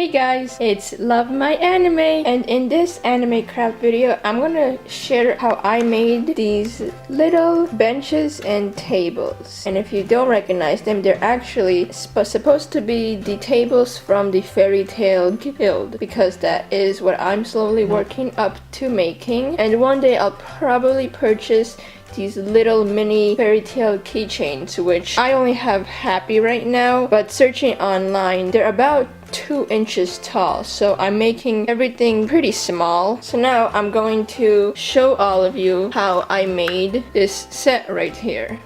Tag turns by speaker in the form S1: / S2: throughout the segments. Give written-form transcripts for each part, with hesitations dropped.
S1: Hey guys, it's Love My Anime, and in this anime craft video, I'm gonna share how I made these little benches and tables. And if you don't recognize them, they're actually supposed to be the tables from the Fairy Tail Guild, because that is what I'm slowly working up to making. And one day I'll probably purchase these little mini fairy tale keychains, which I only have happy right now, but searching online, they're about 2 inches tall, so I'm making everything pretty small. So now I'm going to show all of you how I made this set right here.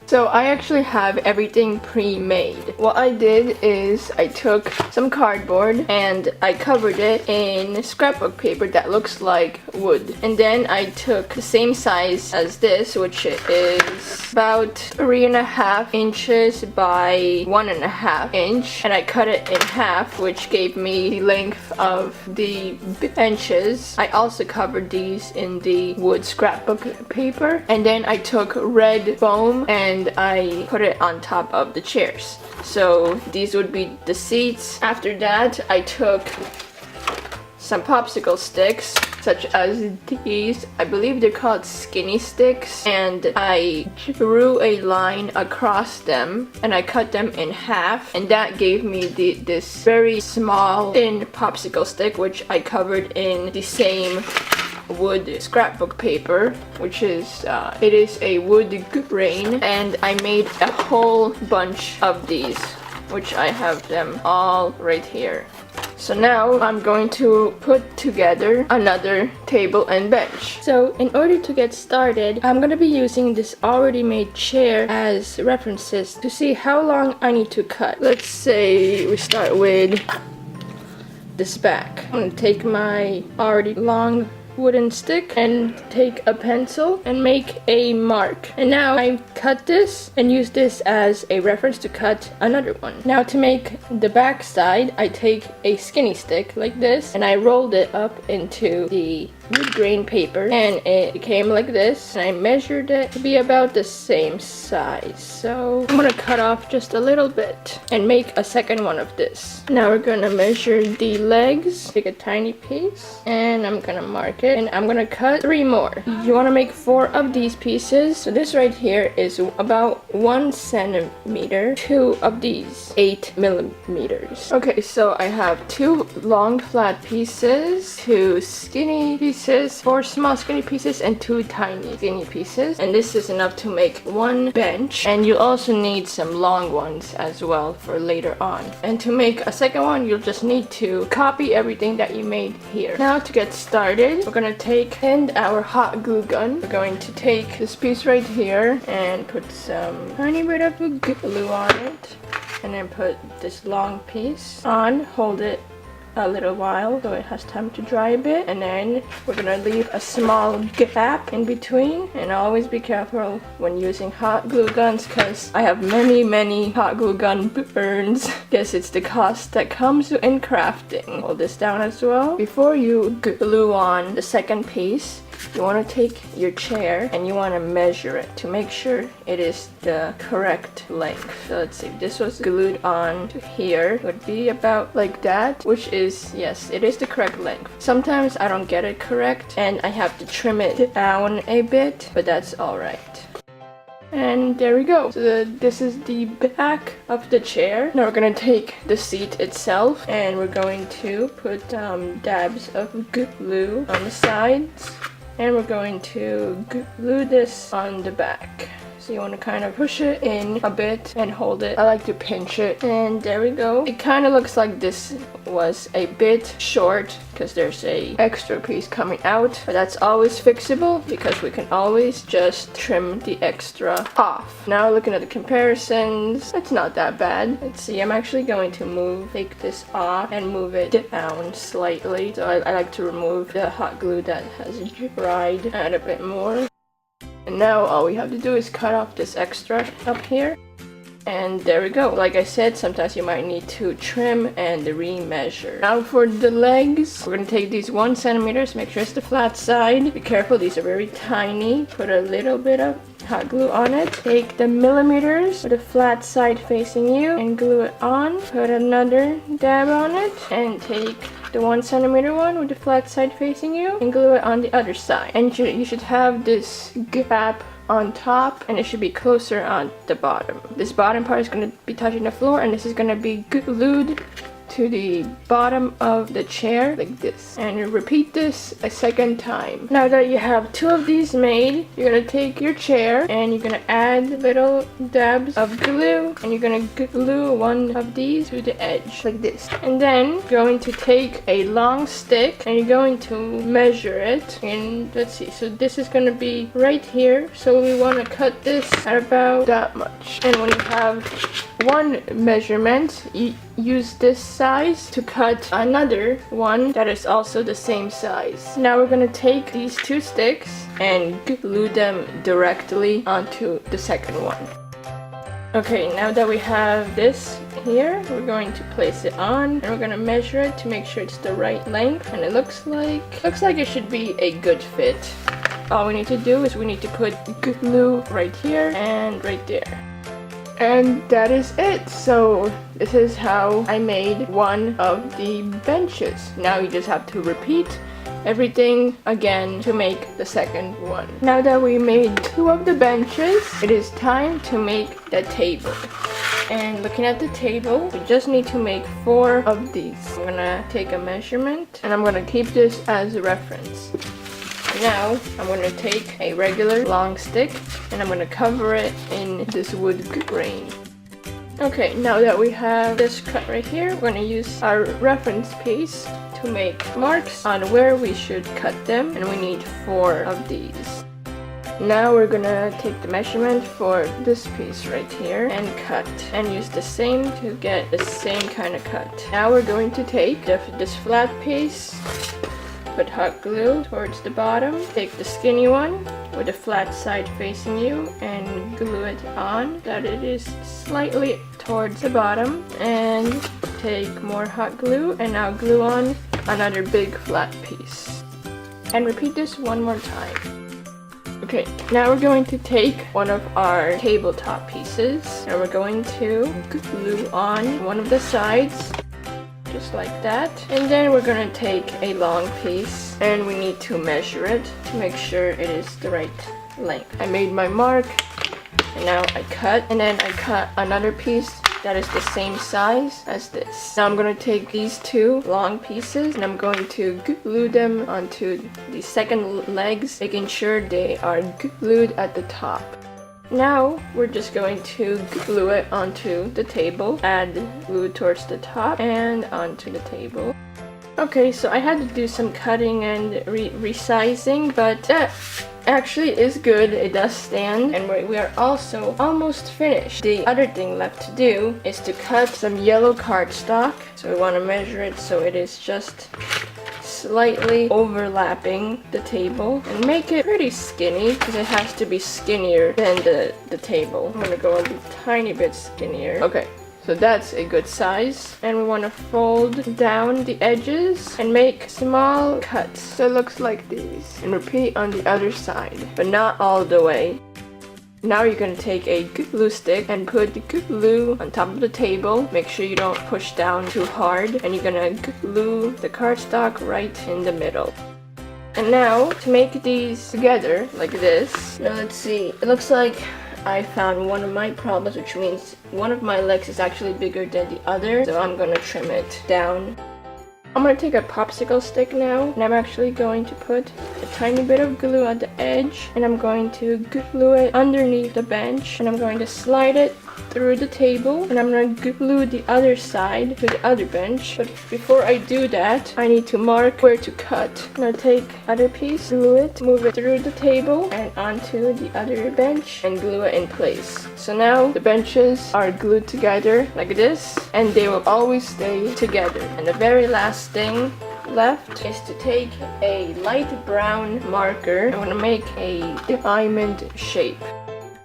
S1: So I actually have everything pre-made. What I did is I took some cardboard and I covered it in scrapbook paper that looks like wood. And then I took the same size as this, which is about 3.5 inches by 1.5 inch. And I cut it in half, which gave me the length of the benches. I also covered these in the wood scrapbook paper. And then I took red foam and I put it on top of the chairs. So these would be the seats. After that, I took some popsicle sticks, such as these. I believe they're called skinny sticks. And I drew a line across them and I cut them in half. And that gave me this very small, thin popsicle stick, which I covered in the same wood scrapbook paper, which is it is a wood grain, and I made a whole bunch of these, which I have them all right here. So now I'm going to put together another table and bench. So in order to get started, I'm going to be using this already made chair as references to see how long I need to cut. Let's say we start with this back. I'm going to take my already long wooden stick and take a pencil and make a mark. And now I cut this and use this as a reference to cut another one. Now to make the back side, I take a skinny stick like this and I rolled it up into the wood grain paper and it came like this, and I measured it to be about the same size. So I'm gonna cut off just a little bit and make a second one of this. Now we're gonna measure the legs, take a tiny piece, and I'm gonna mark it, and I'm gonna cut 3 more. You wanna make 4 of these pieces. So this right here is about 1 centimeter, 2 of these 8 millimeters. Okay, so I have 2 long flat pieces, 2 skinny pieces, 4 small skinny pieces, and 2 tiny skinny pieces. And this is enough to make 1 bench, and you also need some long ones as well for later on. And to make a second one, you'll just need to copy everything that you made here. Now to get started, we're gonna take our hot glue gun. We're going to take this piece right here and put some tiny bit of glue on it, and then put this long piece on, hold it a little while so it has time to dry a bit, and then we're gonna leave a small gap in between. And always be careful when using hot glue guns, because I have many hot glue gun burns. Guess it's the cost that comes in crafting. Hold this down as well. Before you glue on the second piece, you want to take your chair and you want to measure it to make sure it is the correct length. So let's see, if this was glued on to here, it would be about like that, which is, yes, it is the correct length. Sometimes I don't get it correct and I have to trim it down a bit, but that's alright. And there we go. So this is the back of the chair. Now we're gonna take the seat itself and we're going to put dabs of glue on the sides. And we're going to glue this on the back. So you want to kind of push it in a bit and hold it. I like to pinch it. And there we go. It kind of looks like this was a bit short because there's a extra piece coming out. But that's always fixable because we can always just trim the extra off. Now looking at the comparisons, it's not that bad. Let's see, I'm actually going to take this off and move it down slightly. So I like to remove the hot glue that has dried, add a bit more. And now all we have to do is cut off this extra up here. And there we go. Like I said, sometimes you might need to trim and remeasure. Now for the legs, we're gonna take these 1 centimeters, make sure it's the flat side. Be careful, these are very tiny. Put a little bit of hot glue on it. Take the millimeters with the flat side facing you and glue it on. Put another dab on it and take the 1 centimeter one with the flat side facing you and glue it on the other side. And you should have this gap on top and it should be closer on the bottom. This bottom part is going to be touching the floor and this is going to be glued to the bottom of the chair like this, and you repeat this a second time. Now that you have 2 of these made, you're gonna take your chair and you're gonna add little dabs of glue and you're gonna glue 1 of these to the edge like this, and then you're going to take a long stick and you're going to measure it. And let's see, so this is gonna be right here, so we want to cut this at about that much. And when you have 1 measurement, you use this size to cut another one that is also the same size. Now we're gonna take these 2 sticks and glue them directly onto the second one. Okay, now that we have this here, we're going to place it on and we're gonna measure it to make sure it's the right length, and it looks like it should be a good fit. All we need to do is we need to put glue right here and right there. And that is it. So this is how I made 1 of the benches. Now you just have to repeat everything again to make the second one. Now that we made 2 of the benches, it is time to make the table. And looking at the table, we just need to make 4 of these. I'm gonna take a measurement and I'm gonna keep this as a reference. Now I'm going to take a regular long stick and I'm going to cover it in this wood grain. Okay, now that we have this cut right here, we're going to use our reference piece to make marks on where we should cut them, and we need 4 of these. Now we're gonna take the measurement for this piece right here and cut, and use the same to get the same kind of cut. Now we're going to take this flat piece, put hot glue towards the bottom, take the skinny one with the flat side facing you and glue it on that it is slightly towards the bottom, and take more hot glue and now glue on another big flat piece. And repeat this 1 more time. Okay, now we're going to take one of our tabletop pieces and we're going to glue on one of the sides. Just like that. And then we're gonna take a long piece and we need to measure it to make sure it is the right length. I made my mark and now I cut, and then I cut another piece that is the same size as this. Now I'm gonna take these 2 long pieces and I'm going to glue them onto the second legs, making sure they are glued at the top. Now we're just going to glue it onto the table, add glue towards the top and onto the table. Okay, so I had to do some cutting and resizing, but that actually is good. It does stand, and we are also almost finished. The other thing left to do is to cut some yellow cardstock. So we want to measure it so it is just slightly overlapping the table and make it pretty skinny, because it has to be skinnier than the table. I'm gonna go a tiny bit skinnier. Okay, so that's a good size, and we want to fold down the edges and make small cuts so it looks like these, and repeat on the other side, but not all the way. Now you're going to take a glue stick and put the glue on top of the table. Make sure you don't push down too hard, and you're going to glue the cardstock right in the middle. And now to make these together like this, now let's see, it looks like I found one of my problems, which means one of my legs is actually bigger than the other, so I'm going to trim it down. I'm going to take a popsicle stick now, and I'm actually going to put a tiny bit of glue at the edge, and I'm going to glue it underneath the bench, and I'm going to slide it through the table, and I'm going to glue the other side to the other bench. But before I do that, I need to mark where to cut. I'm going to take other piece, glue it, move it through the table and onto the other bench and glue it in place. So now the benches are glued together like this, and they will always stay together. And the very last thing left is to take a light brown marker. I'm going to make a diamond shape.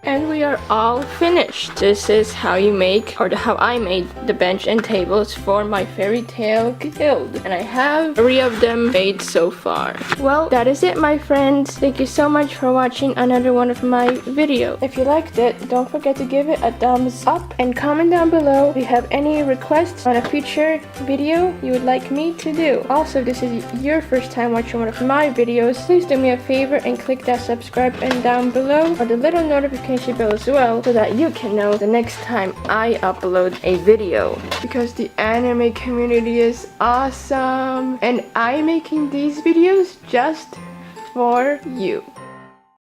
S1: And we are all finished. This is how you make, or how I made the bench and tables for my fairy tale guild. And I have 3 of them made so far. Well, that is it, my friends. Thank you so much for watching another one of my videos. If you liked it, don't forget to give it a thumbs up and comment down below if you have any requests on a future video you would like me to do. Also, if this is your first time watching one of my videos, please do me a favor and click that subscribe button down below or the little notification bell as well, so that you can know the next time I upload a video, because the anime community is awesome and I'm making these videos just for you.